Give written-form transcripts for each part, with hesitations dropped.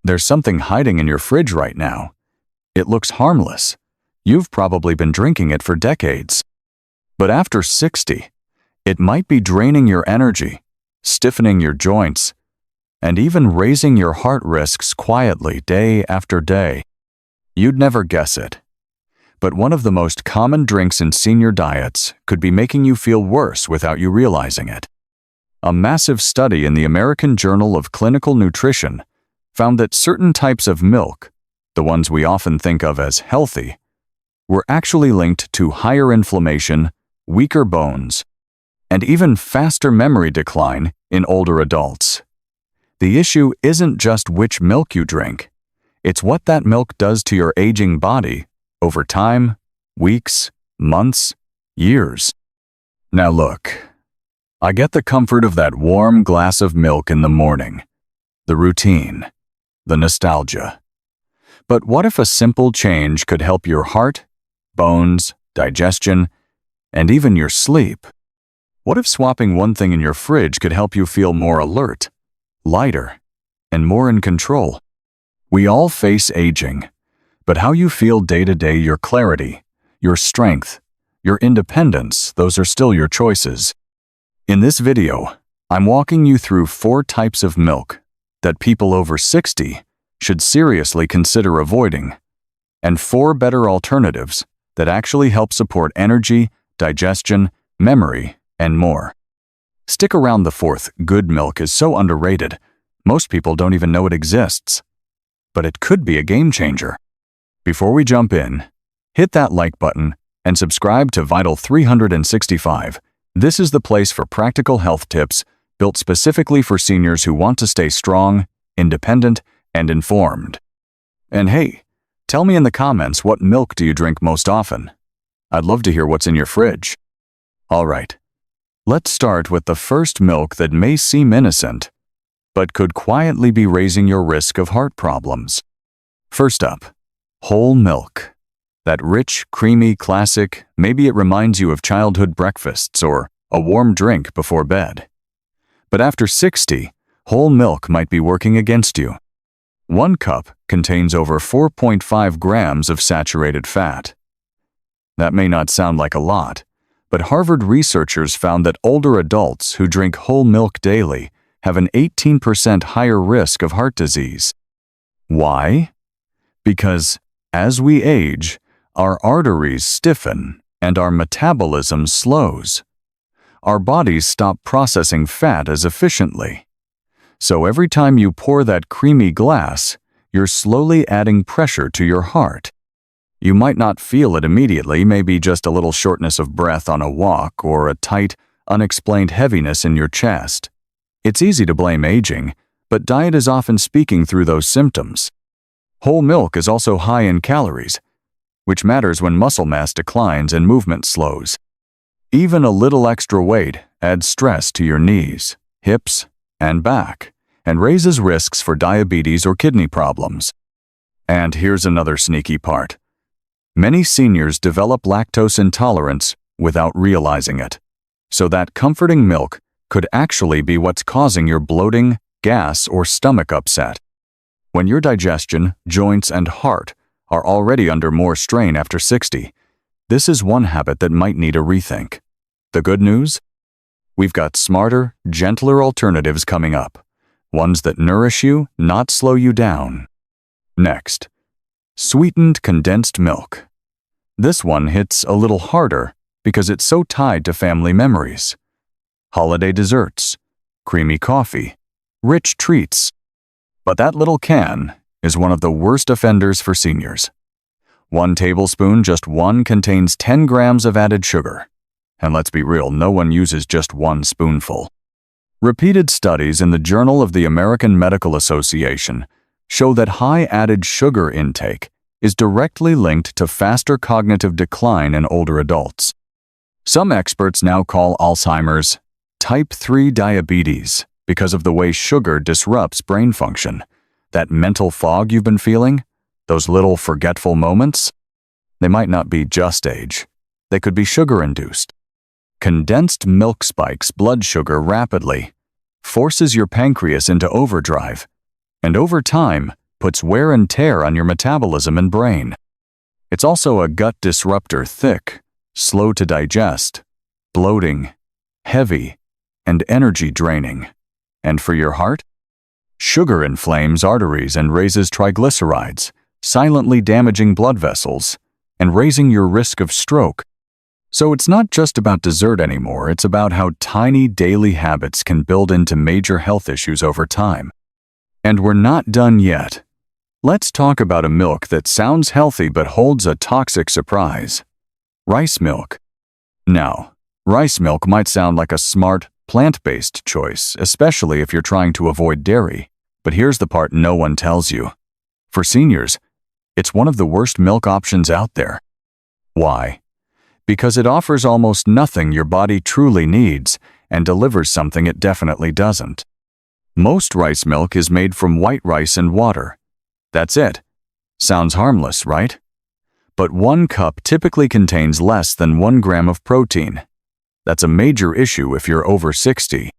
There's something hiding in your fridge right now. It looks harmless. You've probably been drinking it for decades. But after 60, it might be draining your energy, stiffening your joints, and even raising your heart risks quietly day after day. You'd never guess it. But one of the most common drinks in senior diets could be making you feel worse without you realizing it. A massive study in the American Journal of Clinical Nutrition found that certain types of milk, the ones we often think of as healthy, were actually linked to higher inflammation, weaker bones, and even faster memory decline in older adults. The issue isn't just which milk you drink, it's what that milk does to your aging body over time, weeks, months, years. Now look, I get the comfort of that warm glass of milk in the morning, the routine, the nostalgia. But what if a simple change could help your heart, bones, digestion, and even your sleep? What if swapping one thing in your fridge could help you feel more alert, lighter, and more in control? We all face aging, but how you feel day to day, your clarity, your strength, your independence, those are still your choices. In this video, I'm walking you through 4 types of milk that people over 60 should seriously consider avoiding, and 4 better alternatives that actually help support energy, digestion, memory, and more. Stick around. The 4th, good milk, is so underrated, most people don't even know it exists. But it could be a game changer. Before we jump in, hit that like button and subscribe to Vital 365. This is the place for practical health tips built specifically for seniors who want to stay strong, independent, and informed. And hey, tell me in the comments, what milk do you drink most often? I'd love to hear what's in your fridge. All right, let's start with the first milk that may seem innocent, but could quietly be raising your risk of heart problems. First up, whole milk. That rich, creamy classic, maybe it reminds you of childhood breakfasts or a warm drink before bed. But after 60, whole milk might be working against you. 1 cup contains over 4.5 grams of saturated fat. That may not sound like a lot, but Harvard researchers found that older adults who drink whole milk daily have an 18% higher risk of heart disease. Why? Because as we age, our arteries stiffen and our metabolism slows. Our bodies stop processing fat as efficiently. So every time you pour that creamy glass, you're slowly adding pressure to your heart. You might not feel it immediately, maybe just a little shortness of breath on a walk or a tight, unexplained heaviness in your chest. It's easy to blame aging, but diet is often speaking through those symptoms. Whole milk is also high in calories, which matters when muscle mass declines and movement slows. Even a little extra weight adds stress to your knees, hips, and back, and raises risks for diabetes or kidney problems. And here's another sneaky part. Many seniors develop lactose intolerance without realizing it. So that comforting milk could actually be what's causing your bloating, gas, or stomach upset. When your digestion, joints, and heart are already under more strain after 60, this is one habit that might need a rethink. The good news? We've got smarter, gentler alternatives coming up. Ones that nourish you, not slow you down. Next, sweetened condensed milk. This one hits a little harder because it's so tied to family memories. Holiday desserts, creamy coffee, rich treats. But that little can is one of the worst offenders for seniors. 1 tablespoon, just one, contains 10 grams of added sugar. And let's be real, no one uses just 1 spoonful. Repeated studies in the Journal of the American Medical Association show that high added sugar intake is directly linked to faster cognitive decline in older adults. Some experts now call Alzheimer's type 3 diabetes because of the way sugar disrupts brain function. That mental fog you've been feeling, those little forgetful moments, they might not be just age. They could be sugar-induced. Condensed milk spikes blood sugar rapidly, forces your pancreas into overdrive, and over time, puts wear and tear on your metabolism and brain. It's also a gut disruptor, thick, slow to digest, bloating, heavy, and energy draining. And for your heart? Sugar inflames arteries and raises triglycerides, silently damaging blood vessels and raising your risk of stroke. So it's not just about dessert anymore, it's about how tiny daily habits can build into major health issues over time. And we're not done yet. Let's talk about a milk that sounds healthy but holds a toxic surprise. Rice milk. Now, rice milk might sound like a smart, plant-based choice, especially if you're trying to avoid dairy. But here's the part no one tells you. For seniors, it's one of the worst milk options out there. Why? Because it offers almost nothing your body truly needs and delivers something it definitely doesn't. Most rice milk is made from white rice and water. That's it. Sounds harmless, right? But 1 cup typically contains less than 1 gram of protein. That's a major issue if you're over 60.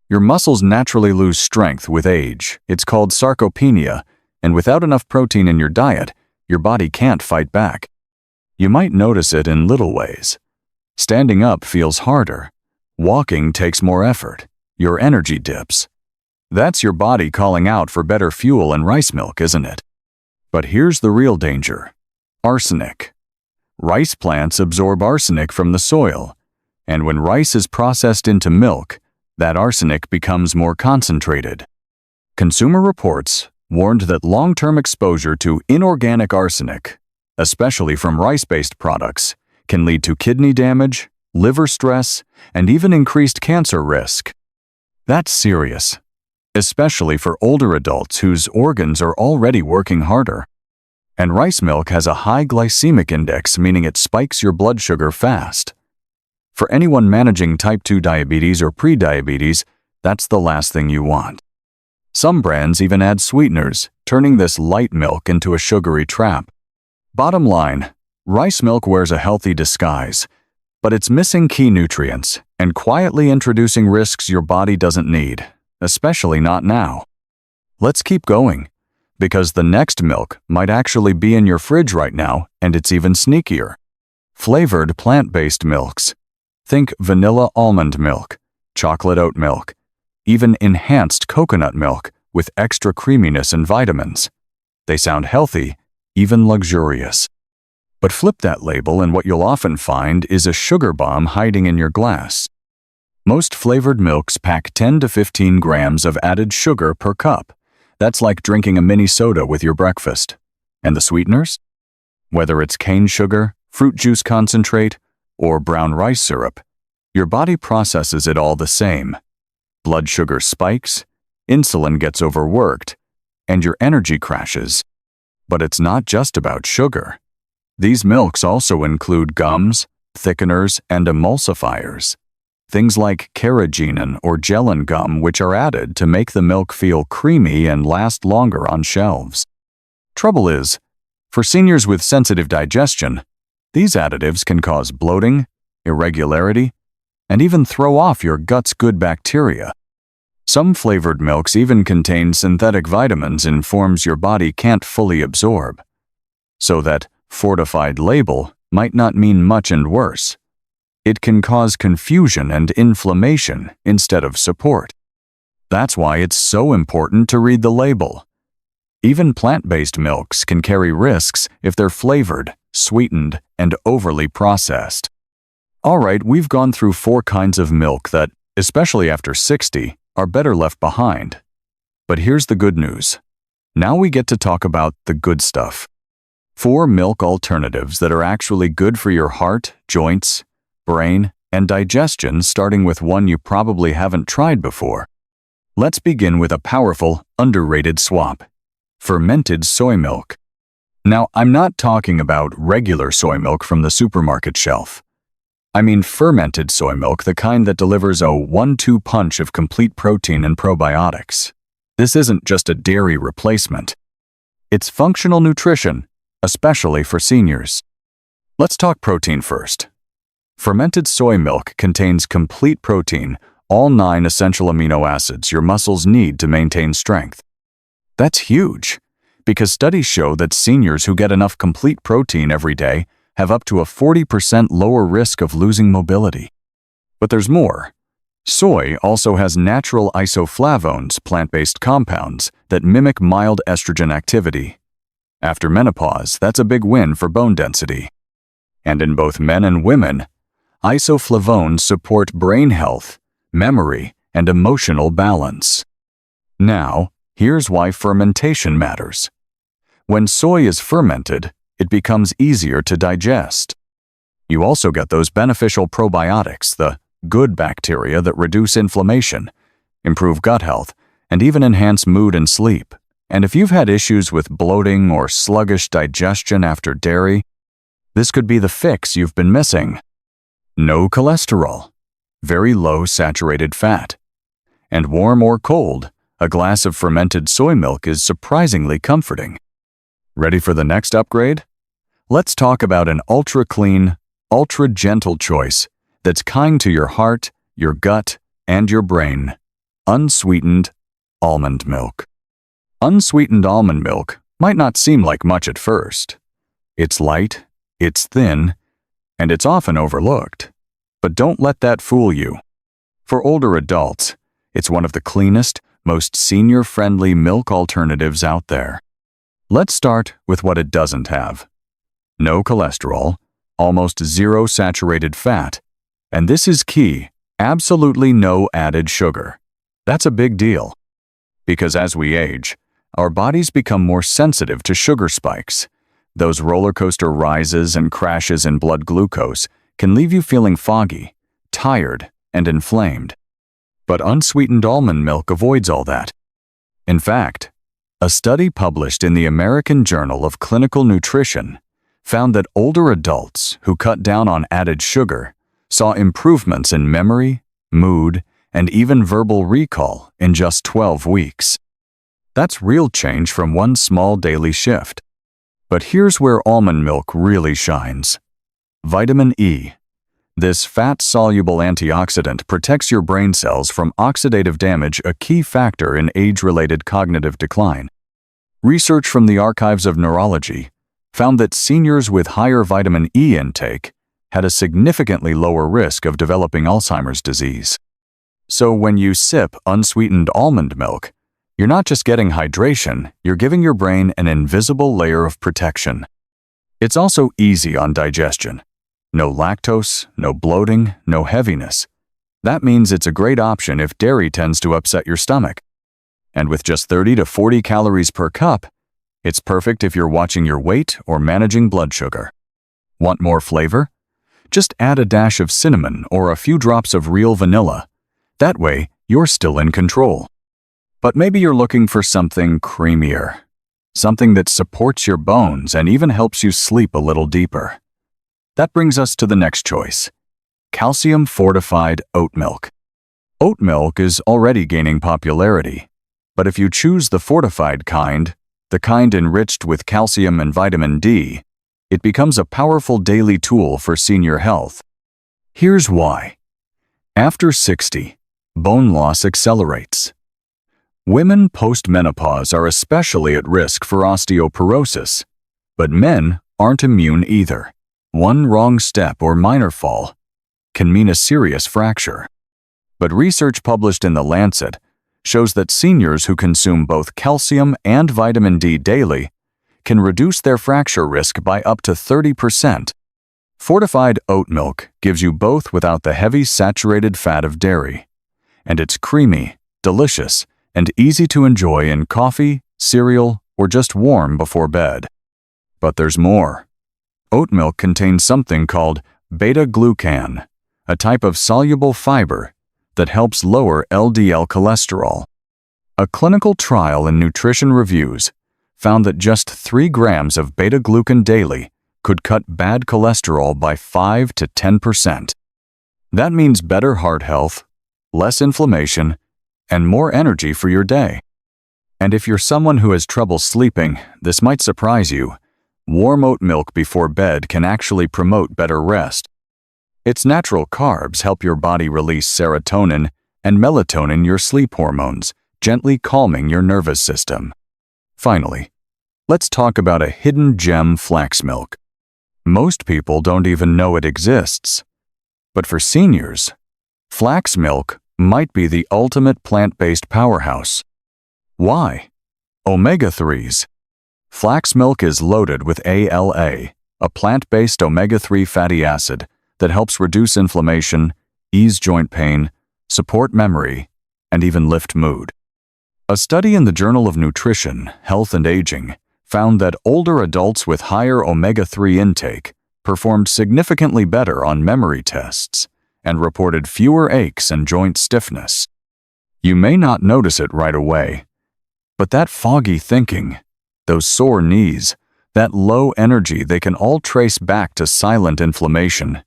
Your muscles naturally lose strength with age. It's called sarcopenia, and without enough protein in your diet, your body can't fight back. You might notice it in little ways. Standing up feels harder. Walking takes more effort. Your energy dips. That's your body calling out for better fuel and rice milk, isn't it? But here's the real danger. Arsenic. Rice plants absorb arsenic from the soil, and when rice is processed into milk, that arsenic becomes more concentrated. Consumer Reports warned that long-term exposure to inorganic arsenic, especially from rice-based products, can lead to kidney damage, liver stress, and even increased cancer risk. That's serious, especially for older adults whose organs are already working harder. And rice milk has a high glycemic index, meaning it spikes your blood sugar fast. For anyone managing type 2 diabetes or prediabetes, that's the last thing you want. Some brands even add sweeteners, turning this light milk into a sugary trap. Bottom line, rice milk wears a healthy disguise, but it's missing key nutrients and quietly introducing risks your body doesn't need, especially not now. Let's keep going, because the next milk might actually be in your fridge right now, and it's even sneakier. Flavored plant-based milks. Think vanilla almond milk, chocolate oat milk, even enhanced coconut milk with extra creaminess and vitamins. They sound healthy, even luxurious. But flip that label and what you'll often find is a sugar bomb hiding in your glass. Most flavored milks pack 10 to 15 grams of added sugar per cup. That's like drinking a mini soda with your breakfast. And the sweeteners? Whether it's cane sugar, fruit juice concentrate, or brown rice syrup, your body processes it all the same. Blood sugar spikes, insulin gets overworked, and your energy crashes. But it's not just about sugar. These milks also include gums, thickeners, and emulsifiers. Things like carrageenan or gellan gum, which are added to make the milk feel creamy and last longer on shelves. Trouble is, for seniors with sensitive digestion, these additives can cause bloating, irregularity, and even throw off your gut's good bacteria. Some flavored milks even contain synthetic vitamins in forms your body can't fully absorb. So that fortified label might not mean much, and worse. It can cause confusion and inflammation instead of support. That's why it's so important to read the label. Even plant-based milks can carry risks if they're flavored, sweetened, and overly processed. All right, we've gone through 4 kinds of milk that, especially after 60, are better left behind. But here's the good news. Now we get to talk about the good stuff. 4 milk alternatives that are actually good for your heart, joints, brain, and digestion, starting with one you probably haven't tried before. Let's begin with a powerful, underrated swap. Fermented soy milk. Now, I'm not talking about regular soy milk from the supermarket shelf. I mean fermented soy milk, the kind that delivers a 1-2 punch of complete protein and probiotics. This isn't just a dairy replacement. It's functional nutrition, especially for seniors. Let's talk protein first. Fermented soy milk contains complete protein, all 9 essential amino acids your muscles need to maintain strength. That's huge, because studies show that seniors who get enough complete protein every day have up to a 40% lower risk of losing mobility. But there's more. Soy also has natural isoflavones, plant-based compounds, that mimic mild estrogen activity. After menopause, that's a big win for bone density. And in both men and women, isoflavones support brain health, memory, and emotional balance. Now, here's why fermentation matters. When soy is fermented, it becomes easier to digest. You also get those beneficial probiotics, the good bacteria that reduce inflammation, improve gut health, and even enhance mood and sleep. And if you've had issues with bloating or sluggish digestion after dairy, this could be the fix you've been missing. No cholesterol, very low saturated fat, and warm or cold, a glass of fermented soy milk is surprisingly comforting. Ready for the next upgrade? Let's talk about an ultra-clean, ultra-gentle choice that's kind to your heart, your gut, and your brain. Unsweetened almond milk. Unsweetened almond milk might not seem like much at first. It's light, it's thin, and it's often overlooked. But don't let that fool you. For older adults, it's one of the cleanest, most senior-friendly milk alternatives out there. Let's start with what it doesn't have. No cholesterol, almost zero saturated fat, and this is key, absolutely no added sugar. That's a big deal. Because as we age, our bodies become more sensitive to sugar spikes. Those roller coaster rises and crashes in blood glucose can leave you feeling foggy, tired, and inflamed. But unsweetened almond milk avoids all that. In fact, a study published in the American Journal of Clinical Nutrition found that older adults who cut down on added sugar saw improvements in memory, mood, and even verbal recall in just 12 weeks. That's real change from one small daily shift. But here's where almond milk really shines. Vitamin E. This fat-soluble antioxidant protects your brain cells from oxidative damage, a key factor in age-related cognitive decline. Research from the Archives of Neurology found that seniors with higher vitamin E intake had a significantly lower risk of developing Alzheimer's disease. So when you sip unsweetened almond milk, you're not just getting hydration, you're giving your brain an invisible layer of protection. It's also easy on digestion. No lactose, no bloating, no heaviness. That means it's a great option if dairy tends to upset your stomach. And with just 30 to 40 calories per cup, it's perfect if you're watching your weight or managing blood sugar. Want more flavor? Just add a dash of cinnamon or a few drops of real vanilla. That way, you're still in control. But maybe you're looking for something creamier. Something that supports your bones and even helps you sleep a little deeper. That brings us to the next choice. Calcium fortified oat milk. Oat milk is already gaining popularity, but if you choose the fortified kind, the kind enriched with calcium and vitamin D, it becomes a powerful daily tool for senior health. Here's why. After 60, bone loss accelerates. Women post-menopause are especially at risk for osteoporosis, but men aren't immune either. One wrong step or minor fall can mean a serious fracture. But research published in The Lancet shows that seniors who consume both calcium and vitamin D daily can reduce their fracture risk by up to 30%. Fortified oat milk gives you both without the heavy saturated fat of dairy, and it's creamy, delicious, and easy to enjoy in coffee, cereal, or just warm before bed. But there's more. Oat milk contains something called beta-glucan, a type of soluble fiber that helps lower LDL cholesterol. A clinical trial in Nutrition Reviews found that just 3 grams of beta-glucan daily could cut bad cholesterol by 5 to 10%. That means better heart health, less inflammation, and more energy for your day. And if you're someone who has trouble sleeping, this might surprise you. Warm oat milk before bed can actually promote better rest. Its natural carbs help your body release serotonin and melatonin, your sleep hormones, gently calming your nervous system. Finally, let's talk about a hidden gem, flax milk. Most people don't even know it exists. But for seniors, flax milk might be the ultimate plant-based powerhouse. Why? Omega-3s. Flax milk is loaded with ALA, a plant-based omega-3 fatty acid that helps reduce inflammation, ease joint pain, support memory, and even lift mood. A study in the Journal of Nutrition, Health and Aging found that older adults with higher omega-3 intake performed significantly better on memory tests and reported fewer aches and joint stiffness. You may not notice it right away, but that foggy thinking, those sore knees, that low energy, they can all trace back to silent inflammation,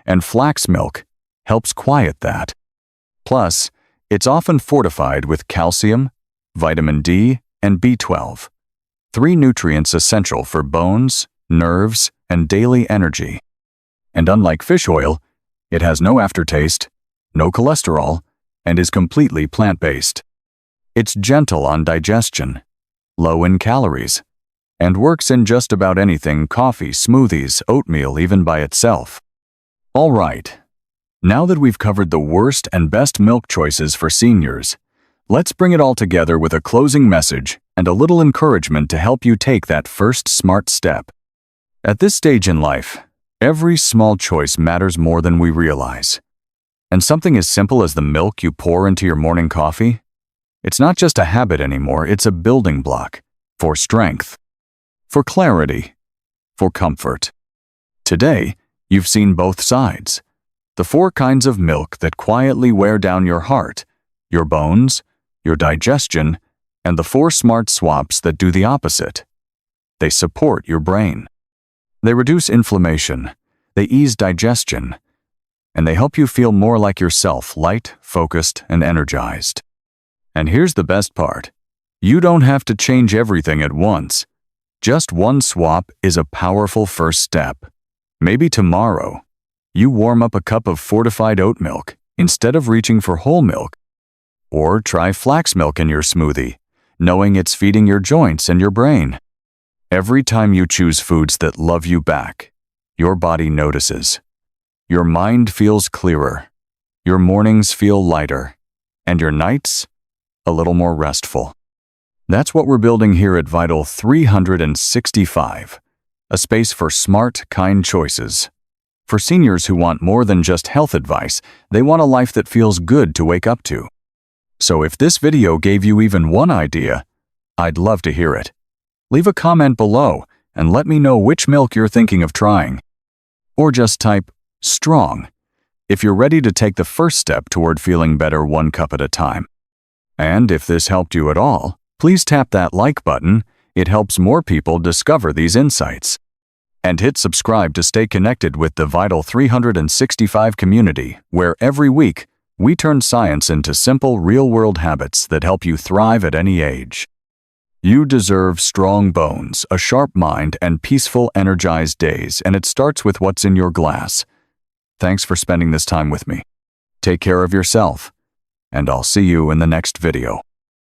and flax milk helps quiet that. Plus, it's often fortified with calcium, vitamin D, and B12, 3 nutrients essential for bones, nerves, and daily energy. And unlike fish oil, it has no aftertaste, no cholesterol, and is completely plant-based. It's gentle on digestion, low in calories, and works in just about anything: coffee, smoothies, oatmeal, even by itself. All right, now that we've covered the worst and best milk choices for seniors, let's bring it all together with a closing message and a little encouragement to help you take that first smart step. At this stage in life, every small choice matters more than we realize. And something as simple as the milk you pour into your morning coffee, it's not just a habit anymore, it's a building block for strength, for clarity, for comfort. Today, you've seen both sides. The 4 kinds of milk that quietly wear down your heart, your bones, your digestion, and the 4 smart swaps that do the opposite. They support your brain. They reduce inflammation, they ease digestion, and they help you feel more like yourself, light, focused, and energized. And here's the best part. You don't have to change everything at once. Just one swap is a powerful first step. Maybe tomorrow, you warm up a cup of fortified oat milk instead of reaching for whole milk. Or try flax milk in your smoothie, knowing it's feeding your joints and your brain. Every time you choose foods that love you back, your body notices. Your mind feels clearer, your mornings feel lighter, and your nights a little more restful. That's what we're building here at Vital 365, a space for smart, kind choices. For seniors who want more than just health advice, they want a life that feels good to wake up to. So if this video gave you even one idea, I'd love to hear it. Leave a comment below and let me know which milk you're thinking of trying. Or just type strong if you're ready to take the first step toward feeling better 1 cup at a time. And if this helped you at all, please tap that like button. It helps more people discover these insights. And hit subscribe to stay connected with the Vital 365 community, where every week we turn science into simple, real-world habits that help you thrive at any age. You deserve strong bones, a sharp mind, and peaceful, energized days, and it starts with what's in your glass. Thanks for spending this time with me. Take care of yourself, and I'll see you in the next video.